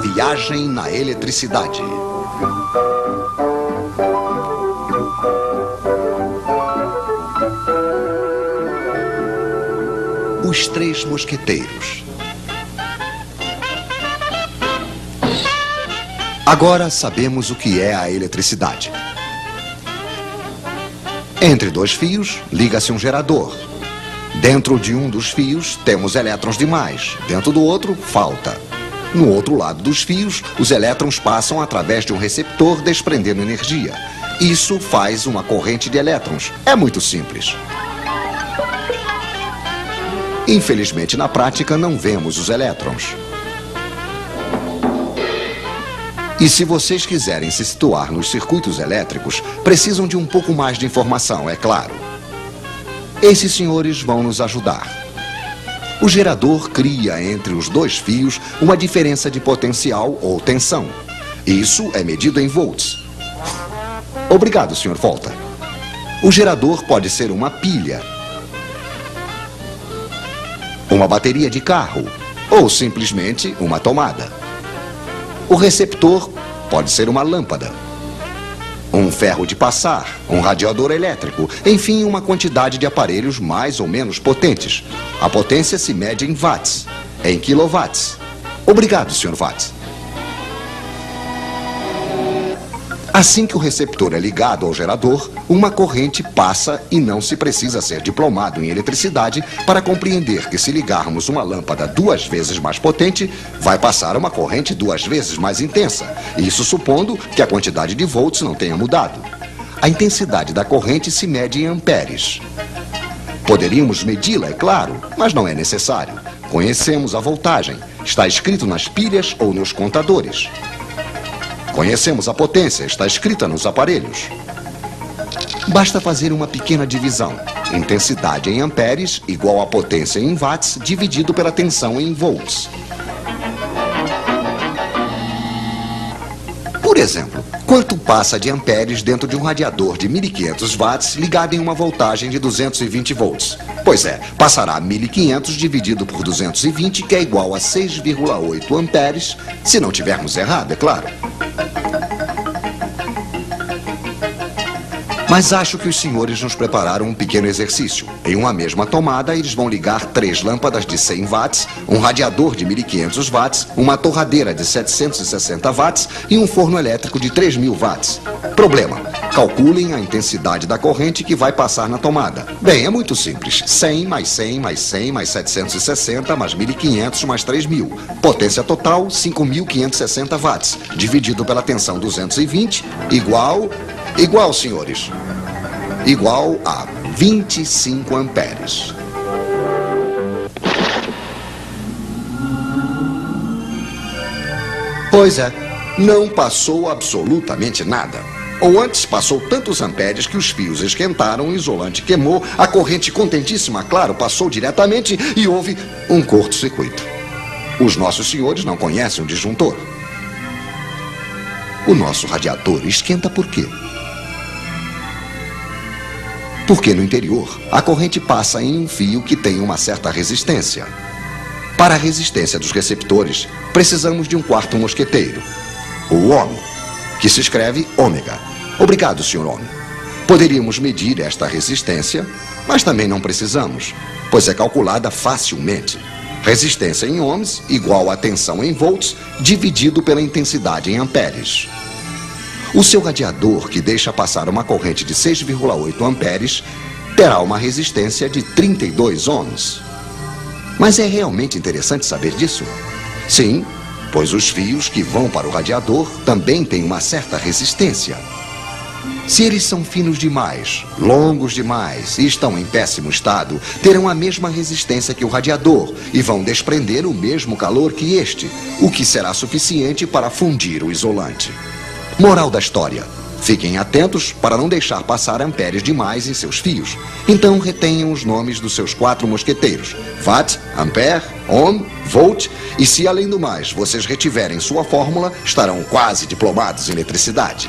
Viagem na eletricidade. Os Três Mosqueteiros. Agora sabemos o que é a eletricidade. Entre dois fios, liga-se um gerador. Dentro de um dos fios, temos elétrons demais. Dentro do outro, falta. No outro lado dos fios, os elétrons passam através de um receptor, desprendendo energia. Isso faz uma corrente de elétrons. É muito simples. Infelizmente, na prática, não vemos os elétrons. E se vocês quiserem se situar nos circuitos elétricos, precisam de um pouco mais de informação, é claro. Esses senhores vão nos ajudar. O gerador cria entre os dois fios uma diferença de potencial ou tensão. Isso é medido em volts. Obrigado, Sr. Volta. O gerador pode ser uma pilha, uma bateria de carro ou simplesmente uma tomada. O receptor pode ser uma lâmpada, um ferro de passar, um radiador elétrico, enfim, uma quantidade de aparelhos mais ou menos potentes. A potência se mede em watts, em quilowatts. Obrigado, Sr. Watts. Assim que o receptor é ligado ao gerador, uma corrente passa e não se precisa ser diplomado em eletricidade para compreender que se ligarmos uma lâmpada 2 vezes mais potente, vai passar uma corrente 2 vezes mais intensa. Isso supondo que a quantidade de volts não tenha mudado. A intensidade da corrente se mede em amperes. Poderíamos medi-la, é claro, mas não é necessário. Conhecemos a voltagem. Está escrito nas pilhas ou nos contadores. Conhecemos a potência, está escrita nos aparelhos. Basta fazer uma pequena divisão. Intensidade em amperes igual a potência em watts dividido pela tensão em volts. Por exemplo, quanto passa de amperes dentro de um radiador de 1500 watts ligado em uma voltagem de 220 volts? Pois é, passará 1500 dividido por 220, que é igual a 6,8 amperes, se não tivermos errado, é claro. Mas acho que os senhores nos prepararam um pequeno exercício. Em uma mesma tomada, eles vão ligar 3 lâmpadas de 100 watts, um radiador de 1500 watts, uma torradeira de 760 watts e um forno elétrico de 3000 watts. Problema: calculem a intensidade da corrente que vai passar na tomada. Bem, é muito simples. 100 mais 100 mais 100 mais 760 mais 1500 mais 3000. Potência total, 5560 watts. Dividido pela tensão 220, igual, senhores, igual a 25 amperes. Pois é, não passou absolutamente nada. Ou antes, passou tantos amperes que os fios esquentaram, o isolante queimou, a corrente contentíssima, claro, passou diretamente e houve um curto-circuito. Os nossos senhores não conhecem o disjuntor. O nosso radiador esquenta por quê? Porque no interior, a corrente passa em um fio que tem uma certa resistência. Para a resistência dos receptores, precisamos de um quarto mosqueteiro, o ohm, que se escreve ômega. Obrigado, Sr. Ohm. Poderíamos medir esta resistência, mas também não precisamos, pois é calculada facilmente. Resistência em ohms igual a tensão em volts dividido pela intensidade em amperes. O seu radiador, que deixa passar uma corrente de 6,8 amperes, terá uma resistência de 32 ohms. Mas é realmente interessante saber disso? Sim, pois os fios que vão para o radiador também têm uma certa resistência. Se eles são finos demais, longos demais e estão em péssimo estado, terão a mesma resistência que o radiador e vão desprender o mesmo calor que este, o que será suficiente para fundir o isolante. Moral da história: fiquem atentos para não deixar passar amperes demais em seus fios. Então retenham os nomes dos seus 4 mosqueteiros: watt, ampere, ohm, volt, e se além do mais vocês retiverem sua fórmula, estarão quase diplomados em eletricidade.